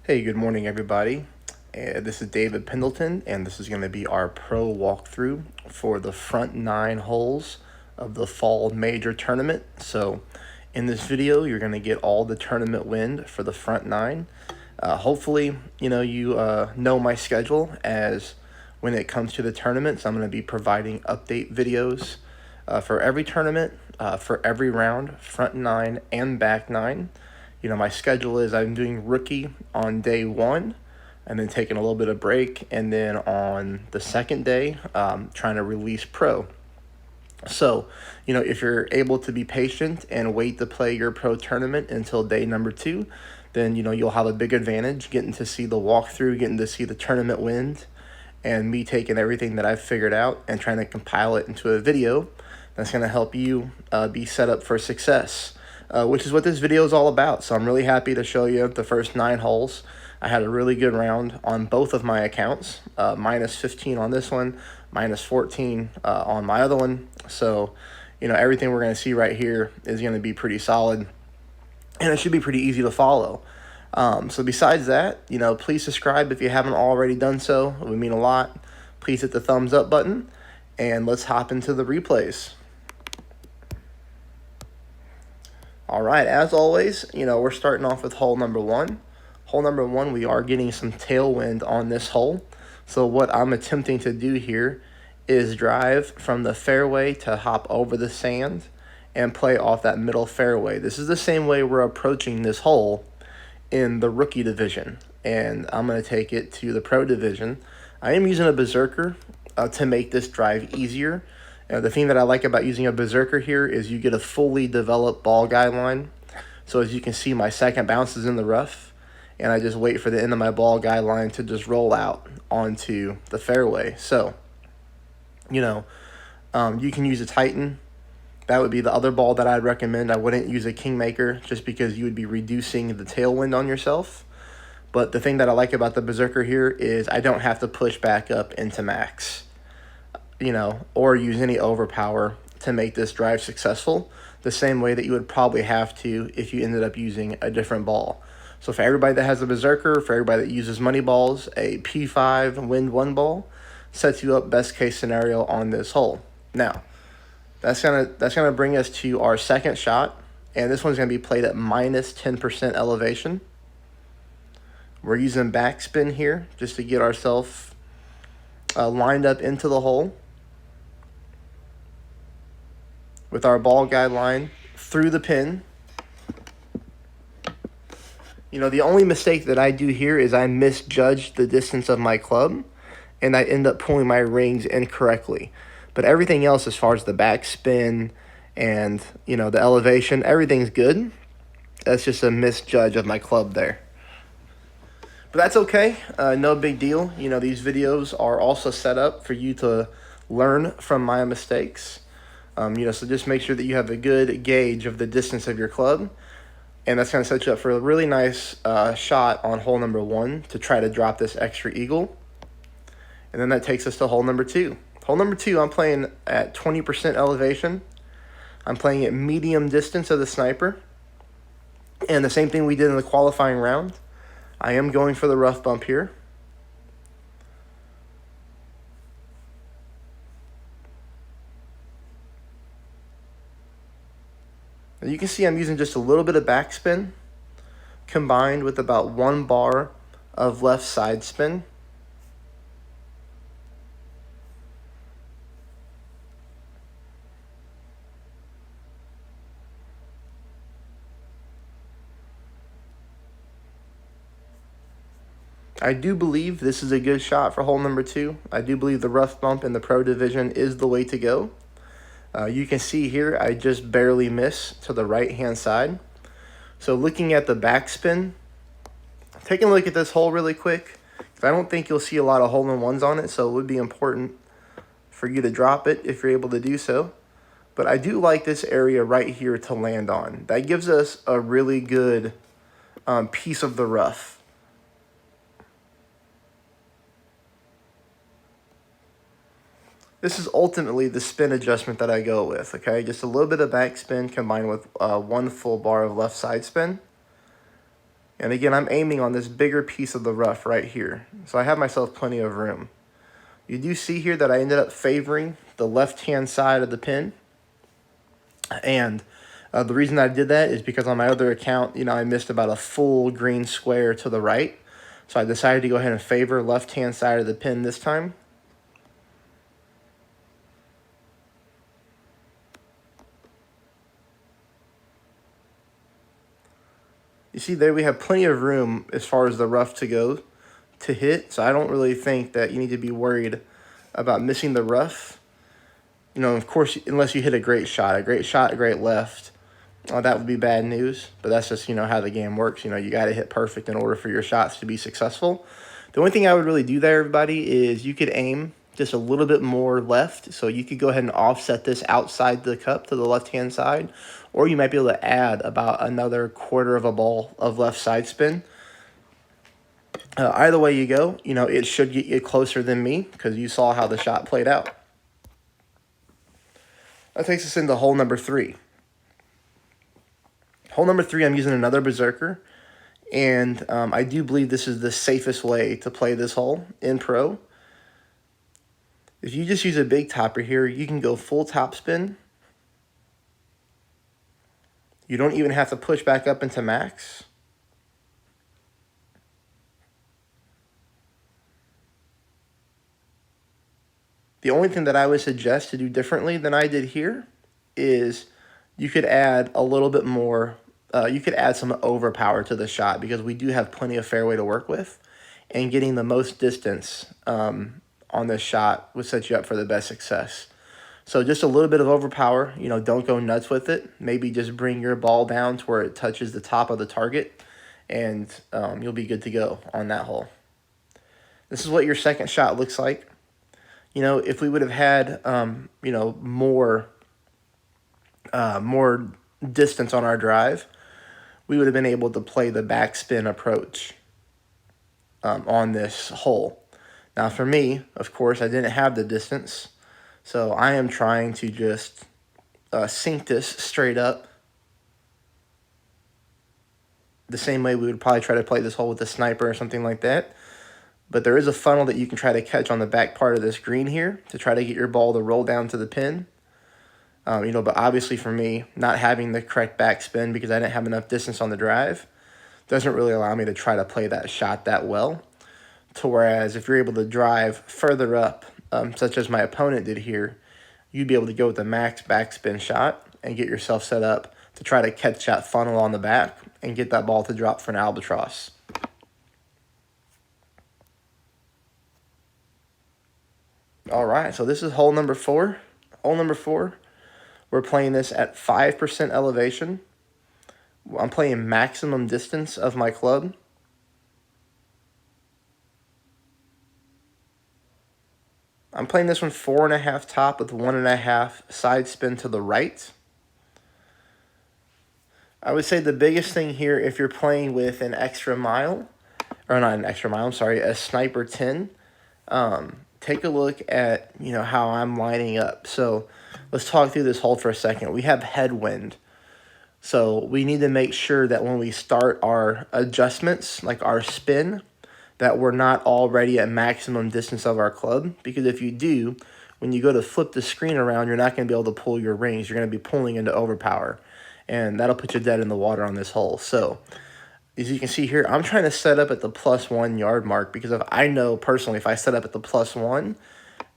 Hey, good morning, everybody. This is David Pendleton, and this is going to be our pro walkthrough for the front 9 holes of the fall major tournament. So, in this video, you're going to get all the tournament wind for the front 9. Hopefully, you know my schedule as when it comes to the tournaments. I'm going to be providing update videos for every tournament, for every round, front 9 and back 9. My schedule is I'm doing rookie on day 1 and then taking a little bit of break. And then on the second day, trying to release pro. So, if you're able to be patient and wait to play your pro tournament until day number 2, then, you'll have a big advantage getting to see the walkthrough, getting to see the tournament wind, and me taking everything that I've figured out and trying to compile it into a video that's going to help you be set up for success. Which is what this video is all about. So I'm really happy to show you the first 9 holes. I had a really good round on both of my accounts, minus 15 on this one, minus 14 on my other one. So, everything we're going to see right here is going to be pretty solid, and it should be pretty easy to follow. So besides that, please subscribe if you haven't already done so. It would mean a lot. Please hit the thumbs up button, and let's hop into the replays. All right, as always, we're starting off with hole number 1. Hole number 1, we are getting some tailwind on this hole. So what I'm attempting to do here is drive from the fairway to hop over the sand and play off that middle fairway. This is the same way we're approaching this hole in the rookie division, and I'm going to take it to the pro division. I am using a berserker to make this drive easier. The thing that I like about using a berserker here is you get a fully developed ball guideline. So as you can see, my second bounce is in the rough, and I just wait for the end of my ball guideline to just roll out onto the fairway. So, you can use a Titan. That would be the other ball that I'd recommend. I wouldn't use a Kingmaker just because you would be reducing the tailwind on yourself. But the thing that I like about the berserker here is I don't have to push back up into max, or use any overpower to make this drive successful, the same way that you would probably have to if you ended up using a different ball. So for everybody that has a berserker, for everybody that uses money balls, a P5 wind 1 ball sets you up best case scenario on this hole. Now, that's gonna bring us to our second shot, and this one's gonna be played at minus 10% elevation. We're using backspin here just to get ourselves lined up into the hole with our ball guideline through the pin. The only mistake that I do here is I misjudged the distance of my club, and I end up pulling my rings incorrectly. But everything else, as far as the backspin and, the elevation, everything's good. That's just a misjudge of my club there. But that's okay. No big deal. These videos are also set up for you to learn from my mistakes. So just make sure that you have a good gauge of the distance of your club. And that's going to set you up for a really nice shot on hole number 1 to try to drop this extra eagle. And then that takes us to hole number 2. Hole number 2, I'm playing at 20% elevation. I'm playing at medium distance of the sniper. And the same thing we did in the qualifying round. I am going for the rough bump here. You can see I'm using just a little bit of backspin combined with about 1 bar of left side spin. I do believe this is a good shot for hole number 2. I do believe the rough bump in the pro division is the way to go. You can see here I just barely miss to the right-hand side. So looking at the backspin, taking a look at this hole really quick. I don't think you'll see a lot of hole-in-ones on it, so it would be important for you to drop it if you're able to do so. But I do like this area right here to land on. That gives us a really good piece of the rough. This is ultimately the spin adjustment that I go with, okay? Just a little bit of backspin combined with 1 full bar of left side spin. And again, I'm aiming on this bigger piece of the rough right here. So I have myself plenty of room. You do see here that I ended up favoring the left-hand side of the pin. And the reason I did that is because on my other account, I missed about a full green square to the right. So I decided to go ahead and favor left-hand side of the pin this time. You see there we have plenty of room as far as the rough to go to hit. So I don't really think that you need to be worried about missing the rough. Of course, unless you hit a great shot, a great left. That would be bad news, but that's just, how the game works. You got to hit perfect in order for your shots to be successful. The only thing I would really do there, everybody, is you could aim just a little bit more left. So you could go ahead and offset this outside the cup to the left-hand side, or you might be able to add about another quarter of a ball of left side spin. Either way you go, it should get you closer than me because you saw how the shot played out. That takes us into hole number 3. Hole number 3, I'm using another berserker, and I do believe this is the safest way to play this hole in pro. If you just use a big topper here, you can go full topspin. You don't even have to push back up into max. The only thing that I would suggest to do differently than I did here is you could add a little bit more, you could add some overpower to the shot because we do have plenty of fairway to work with, and getting the most distance on this shot would set you up for the best success. So just a little bit of overpower, don't go nuts with it. Maybe just bring your ball down to where it touches the top of the target, and you'll be good to go on that hole. This is what your second shot looks like. If we would have had, more distance on our drive, we would have been able to play the backspin approach on this hole. Now, for me, of course, I didn't have the distance, so I am trying to just sink this straight up the same way we would probably try to play this hole with a sniper or something like that. But there is a funnel that you can try to catch on the back part of this green here to try to get your ball to roll down to the pin. But obviously for me, not having the correct backspin because I didn't have enough distance on the drive doesn't really allow me to try to play that shot that well. To whereas if you're able to drive further up, such as my opponent did here, you'd be able to go with the max backspin shot and get yourself set up to try to catch that funnel on the back and get that ball to drop for an albatross. All right, so this is hole number 4. Hole number 4, we're playing this at 5% elevation. I'm playing maximum distance of my club. I'm playing this one 4.5 top with 1.5 side spin to the right. I would say the biggest thing here, if you're playing with an extra mile, or not an extra mile, I'm sorry, a sniper 10, take a look at, how I'm lining up. So let's talk through this hole for a second. We have headwind. So we need to make sure that when we start our adjustments, like our spin, that we're not already at maximum distance of our club. Because if you do, when you go to flip the screen around, you're not going to be able to pull your rings. You're going to be pulling into overpower. And that'll put you dead in the water on this hole. So as you can see here, I'm trying to set up at the +1 yard mark because if I know personally if I set up at the +1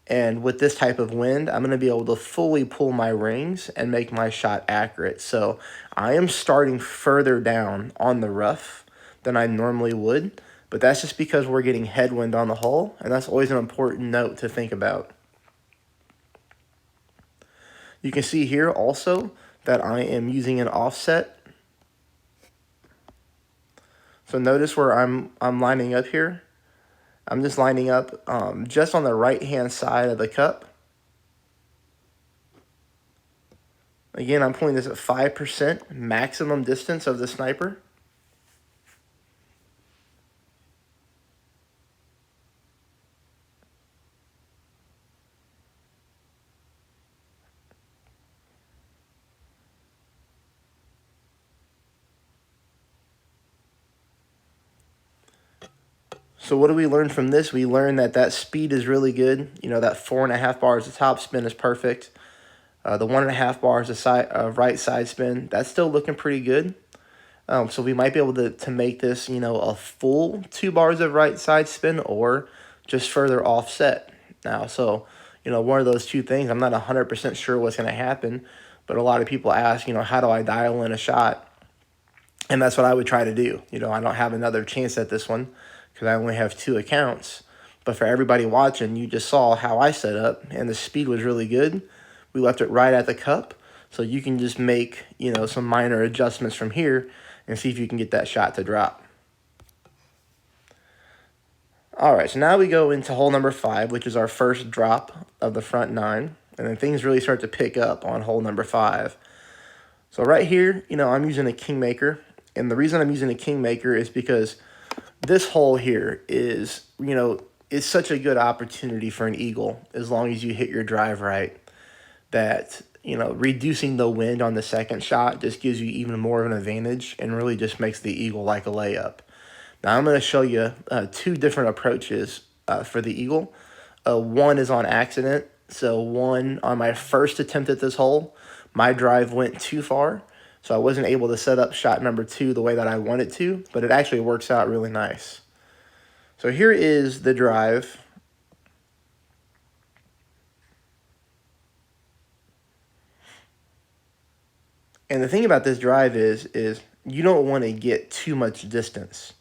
and with this type of wind, I'm going to be able to fully pull my rings and make my shot accurate. So I am starting further down on the rough than I normally would, but that's just because we're getting headwind on the hole, and that's always an important note to think about. You can see here also that I am using an offset. So notice where I'm lining up here. I'm just lining up just on the right-hand side of the cup. Again, I'm pulling this at 5% maximum distance of the sniper. So what do we learn from this? We learn that that speed is really good. You know, that 4.5 bars of top spin is perfect. The 1.5 bars of right side spin, that's still looking pretty good. So we might be able to make this, you know, a full 2 bars of right side spin or just further offset now. So, you know, one of those two things, I'm not 100% sure what's going to happen, but a lot of people ask, you know, how do I dial in a shot? And that's what I would try to do. You know, I don't have another chance at this one because I only have 2 accounts. But for everybody watching, you just saw how I set up, and the speed was really good. We left it right at the cup, so you can just make, you know, some minor adjustments from here and see if you can get that shot to drop. All right, so now we go into hole number 5, which is our first drop of the front 9, and then things really start to pick up on hole number 5. So right here, you know, I'm using a Kingmaker, and the reason I'm using a Kingmaker is because this hole here is, you know, is such a good opportunity for an eagle as long as you hit your drive right, that, you know, reducing the wind on the second shot just gives you even more of an advantage and really just makes the eagle like a layup. Now I'm going to show you 2 different approaches for the eagle. One is on accident. So one, on my first attempt at this hole, my drive went too far. So I wasn't able to set up shot number 2 the way that I wanted to, but it actually works out really nice. So here is the drive. And the thing about this drive is you don't want to get too much distance.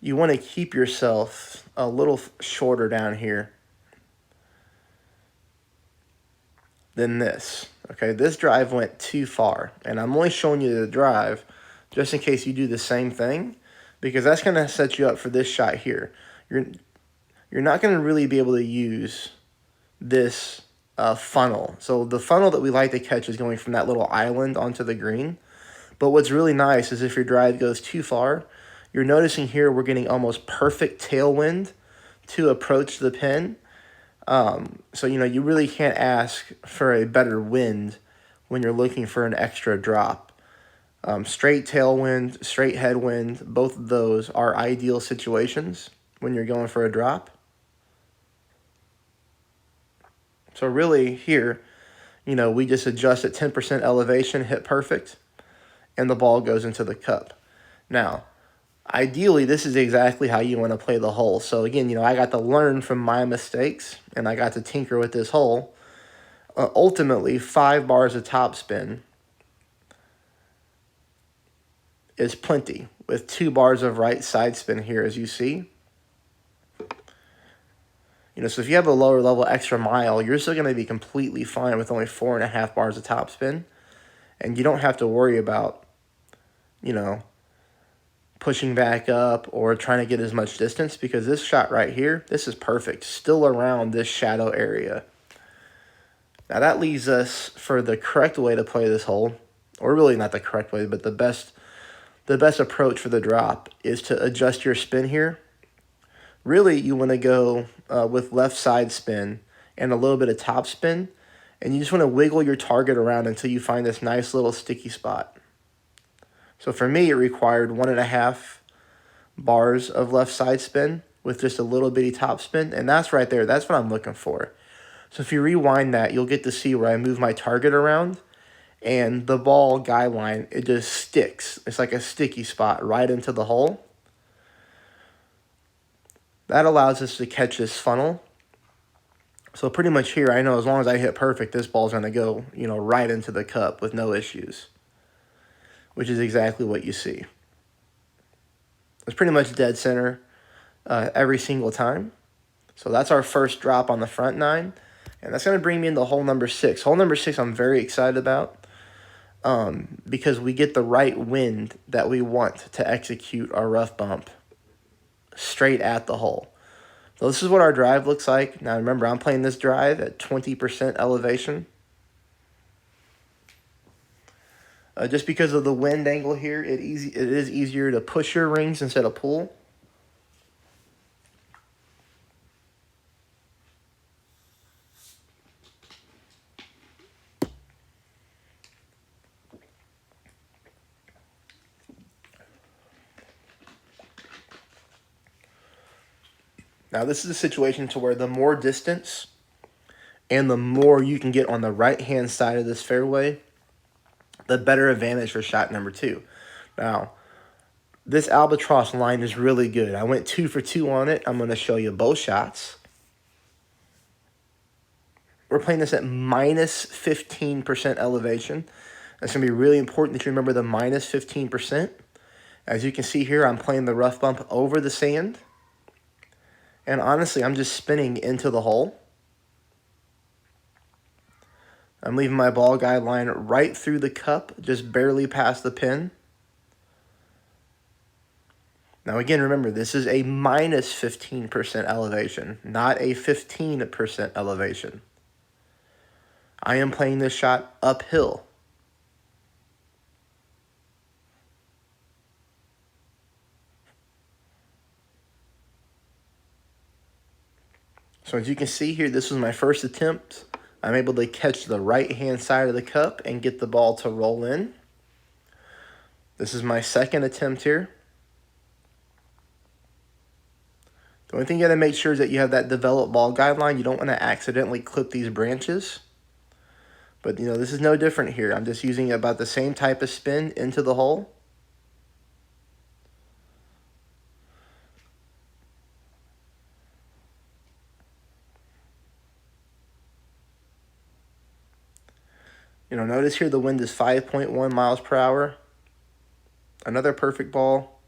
You want to keep yourself a little shorter down here than this. Okay, this drive went too far, and I'm only showing you the drive just in case you do the same thing, because that's going to set you up for this shot here. You're not going to really be able to use this funnel. So the funnel that we like to catch is going from that little island onto the green. But what's really nice is if your drive goes too far, you're noticing here we're getting almost perfect tailwind to approach the pin. So, you know, you really can't ask for a better wind when you're looking for an extra drop. Straight tailwind, straight headwind, both of those are ideal situations when you're going for a drop. So really here, you know, we just adjust at 10% elevation, hit perfect, and the ball goes into the cup. Now, ideally, this is exactly how you want to play the hole. So again, you know, I got to learn from my mistakes, and I got to tinker with this hole. Ultimately, 5 bars of topspin is plenty, with 2 bars of right side spin here, as you see. You know, so if you have a lower level extra mile, you're still going to be completely fine with only 4.5 bars of topspin, and you don't have to worry about, you know, pushing back up or trying to get as much distance, because this shot right here, this is perfect, still around this shadow area. Now that leaves us for the correct way to play this hole, or really not the correct way, but the best approach for the drop is to adjust your spin here. Really, you want to go with left side spin and a little bit of top spin, and you just want to wiggle your target around until you find this nice little sticky spot. So for me, it required 1.5 bars of left side spin with just a little bitty top spin, and that's right there. That's what I'm looking for. So if you rewind that, you'll get to see where I move my target around, and the ball guy line, it just sticks. It's like a sticky spot right into the hole. That allows us to catch this funnel. So pretty much here, I know as long as I hit perfect, this ball's going to go, you know, right into the cup with no issues, which is exactly what you see. It's pretty much dead center every single time. So that's our first drop on the front 9, and that's going to bring me into hole number 6. Hole number 6 I'm very excited about because we get the right wind that we want to execute our rough bump straight at the hole. So this is what our drive looks like. Now remember, I'm playing this drive at 20% elevation. Just because of the wind angle here, it is easier to push your rings instead of pull. Now this is a situation to where the more distance and the more you can get on the right-hand side of this fairway, the better advantage for shot number 2. Now, this albatross line is really good. I went 2 for 2 on it. I'm going to show you both shots. We're playing this at minus 15% elevation. That's going to be really important that you remember the minus 15%. As you can see here, I'm playing the rough bump over the sand. And honestly, I'm just spinning into the hole. I'm leaving my ball guide line right through the cup, just barely past the pin. Now again, remember, this is a minus 15% elevation, not a 15% elevation. I am playing this shot uphill. So as you can see here, this was my first attempt. I'm able to catch the right-hand side of the cup and get the ball to roll in. This is my second attempt here. The only thing you got to make sure is that you have that developed ball guideline. You don't want to accidentally clip these branches. But, this is no different here. I'm just using about the same type of spin into the hole. Notice here the wind is 5.1 miles per hour. Another perfect ball.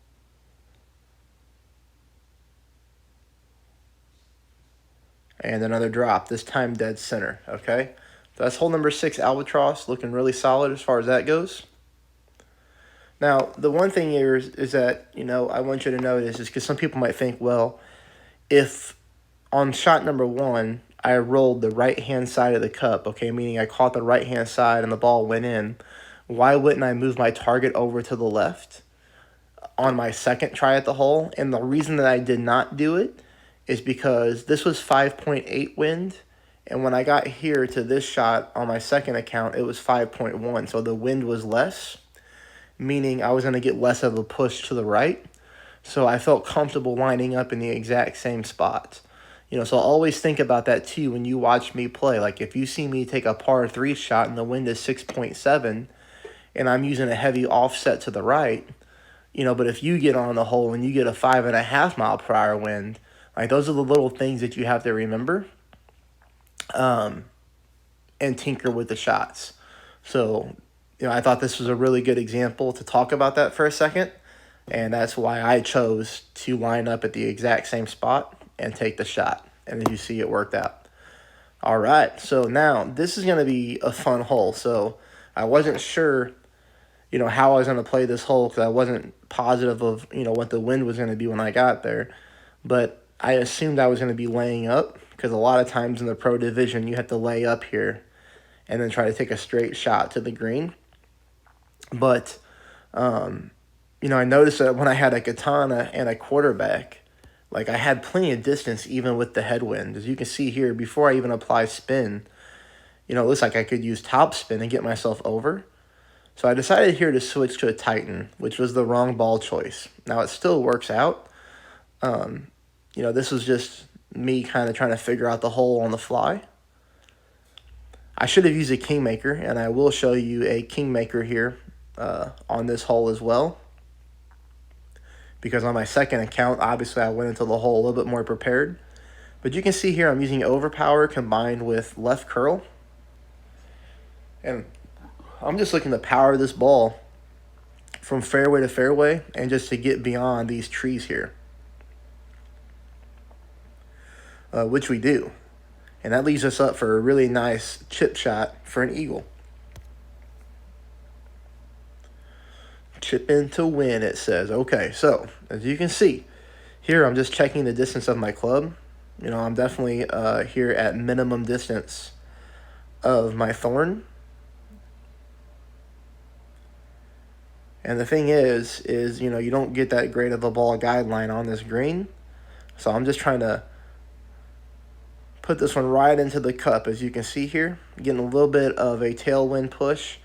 And another drop, this time dead center, okay? So that's hole number 6, albatross, looking really solid as far as that goes. Now, the one thing here is that, I want you to notice is because some people might think, well, if on shot number 1, I rolled the right-hand side of the cup, okay, meaning I caught the right-hand side and the ball went in, why wouldn't I move my target over to the left on my second try at the hole? And the reason that I did not do it is because this was 5.8 wind, and when I got here to this shot on my second account, it was 5.1, so the wind was less, meaning I was going to get less of a push to the right, so I felt comfortable lining up in the exact same spot. So always think about that too when you watch me play. Like if you see me take a par 3 shot and the wind is 6.7 and I'm using a heavy offset to the right, but if you get on the hole and you get a 5.5 mile per hour wind, like those are the little things that you have to remember and tinker with the shots. So, I thought this was a really good example to talk about that for a second. And that's why I chose to line up at the exact same spot and take the shot. And as you see, it worked out. All right, so now this is going to be a fun hole. So I wasn't sure, how I was going to play this hole because I wasn't positive of, what the wind was going to be when I got there. But I assumed I was going to be laying up because a lot of times in the pro division, you have to lay up here and then try to take a straight shot to the green. But, I noticed that when I had a katana and a quarterback, like I had plenty of distance even with the headwind. As you can see here, before I even apply spin, it looks like I could use top spin and get myself over. So I decided here to switch to a Titan, which was the wrong ball choice. Now it still works out. This was just me kind of trying to figure out the hole on the fly. I should have used a Kingmaker, and I will show you a Kingmaker here on this hole as well. Because on my second account, obviously I went into the hole a little bit more prepared. But you can see here I'm using overpower combined with left curl. And I'm just looking to power this ball from fairway to fairway and just to get beyond these trees here. Which we do. And that leaves us up for a really nice chip shot for an eagle. Chip in to win, it says. Okay, so as you can see, here I'm just checking the distance of my club. I'm definitely here at minimum distance of my thorn. And the thing is you don't get that great of a ball guideline on this green. So I'm just trying to put this one right into the cup, as you can see here. Getting a little bit of a tailwind push.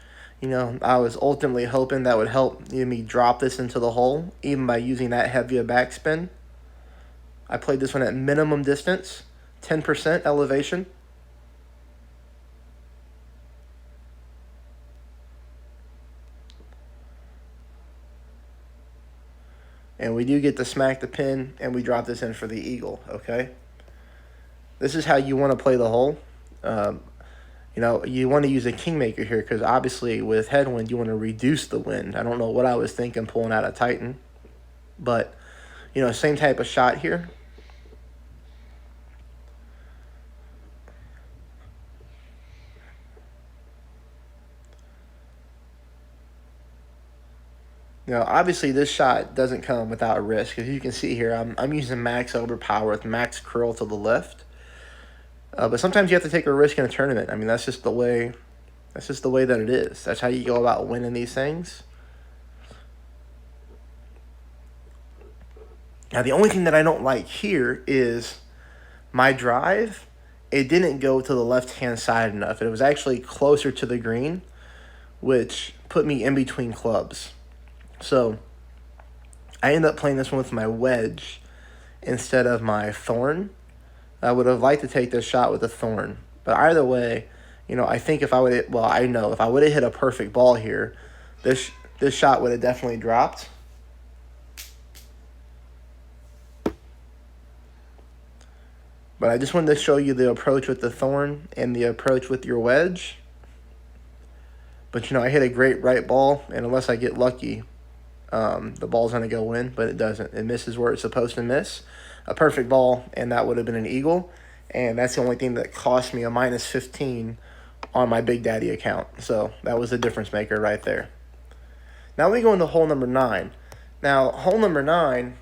I was ultimately hoping that would help me drop this into the hole, even by using that heavy a backspin. I played this one at minimum distance, 10% elevation. And we do get to smack the pin, and we drop this in for the eagle, okay? This is how you want to play the hole. You want to use a kingmaker here because obviously with headwind, you want to reduce the wind. I don't know what I was thinking pulling out a Titan. But, same type of shot here. Obviously this shot doesn't come without risk. As you can see here, I'm using max overpower with max curl to the left. But sometimes you have to take a risk in a tournament. I mean, that's just the way that it is. That's how you go about winning these things. Now, the only thing that I don't like here is my drive. It didn't go to the left-hand side enough. It was actually closer to the green, which put me in between clubs. So I ended up playing this one with my wedge instead of my thorn. I would have liked to take this shot with a thorn. But either way, I think if I would have, I know if I would have hit a perfect ball here, this shot would have definitely dropped. But I just wanted to show you the approach with the thorn and the approach with your wedge. But, I hit a great right ball, and unless I get lucky, the ball's going to go in, but it doesn't. It misses where it's supposed to miss. A perfect ball, and that would have been an eagle. And that's the only thing that cost me a minus 15 on my Big Daddy account. So that was the difference maker right there. Now we go into hole number 9. Now, hole number 9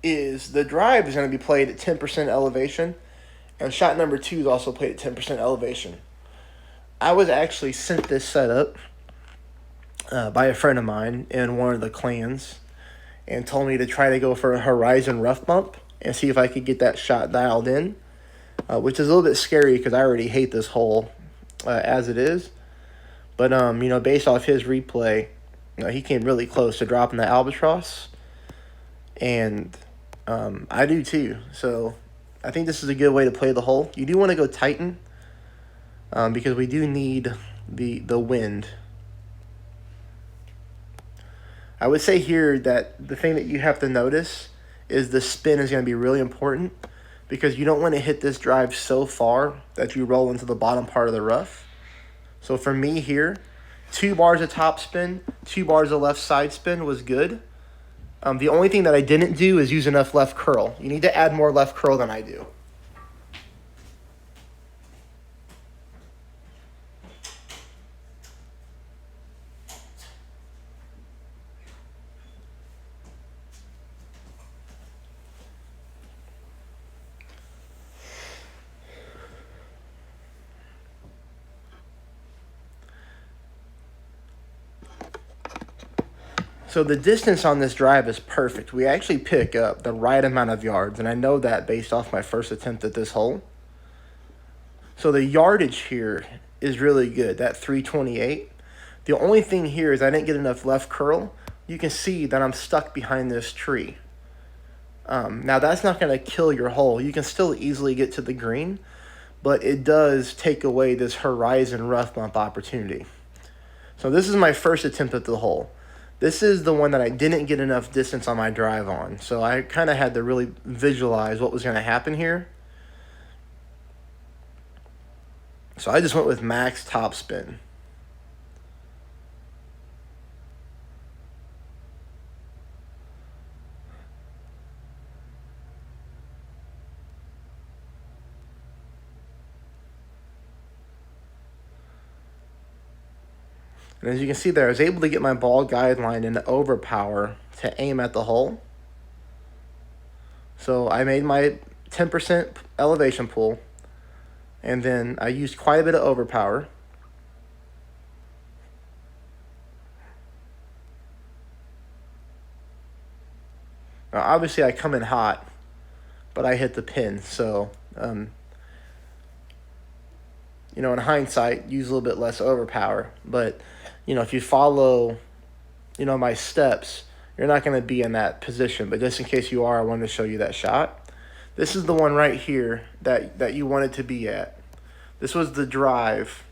is the drive is going to be played at 10% elevation, and shot number 2 is also played at 10% elevation. I was actually sent this setup by a friend of mine in one of the clans and told me to try to go for a horizon rough bump and see if I could get that shot dialed in, which is a little bit scary because I already hate this hole as it is. But, based off his replay, he came really close to dropping the albatross, and I do too. So I think this is a good way to play the hole. You do want to go Titan because we do need the wind. I would say here that the thing that you have to notice is the spin is going to be really important because you don't want to hit this drive so far that you roll into the bottom part of the rough. So for me here, 2 bars of top spin, 2 bars of left side spin was good. The only thing that I didn't do is use enough left curl. You need to add more left curl than I do. So the distance on this drive is perfect. We actually pick up the right amount of yards, and I know that based off my first attempt at this hole. So the yardage here is really good, that 328. The only thing here is I didn't get enough left curl. You can see that I'm stuck behind this tree. Now that's not going to kill your hole. You can still easily get to the green, but it does take away this horizon rough bump opportunity. So this is my first attempt at the hole. This is the one that I didn't get enough distance on my drive on. So I kind of had to really visualize what was going to happen here. So I just went with max top spin. And as you can see there, I was able to get my ball guideline into overpower to aim at the hole. So I made my 10% elevation pull, and then I used quite a bit of overpower. Now obviously I come in hot, but I hit the pin, so in hindsight, use a little bit less overpower. But if you follow, my steps, you're not going to be in that position. But just in case you are, I wanted to show you that shot. This is the one right here that you want it to be at. This was the drive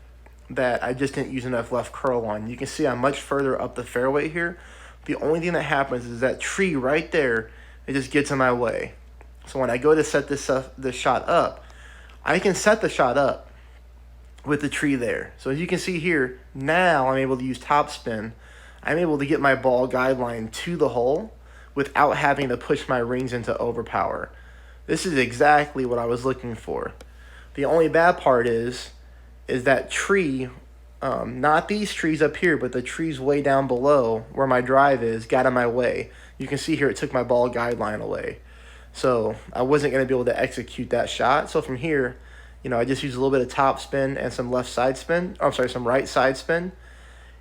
that I just didn't use enough left curl on. You can see I'm much further up the fairway here. The only thing that happens is that tree right there, it just gets in my way. So when I go to set this shot up, I can set the shot up with the tree there. So as you can see here, now I'm able to use topspin. I'm able to get my ball guideline to the hole without having to push my rings into overpower. This is exactly what I was looking for. The only bad part is that tree, not these trees up here, but the trees way down below where my drive is, got in my way. You can see here it took my ball guideline away. So I wasn't going to be able to execute that shot. So from here, I just used a little bit of top spin and some left side spin. Oh, I'm sorry, some right side spin,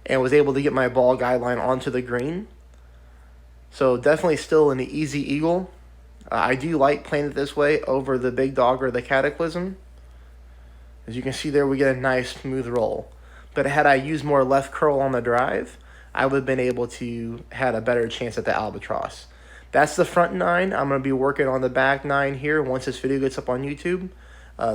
and was able to get my ball guideline onto the green. So definitely still an easy eagle. I do like playing it this way over the big dog or the cataclysm. As you can see there, we get a nice smooth roll. But had I used more left curl on the drive, I would have been able to had a better chance at the albatross. That's the front 9. I'm going to be working on the back 9 here once this video gets up on YouTube.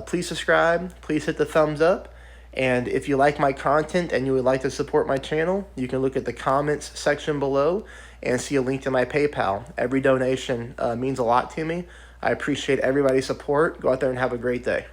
Please subscribe. Please hit the thumbs up. And if you like my content and you would like to support my channel, you can look at the comments section below and see a link to my PayPal. Every donation means a lot to me. I appreciate everybody's support. Go out there and have a great day.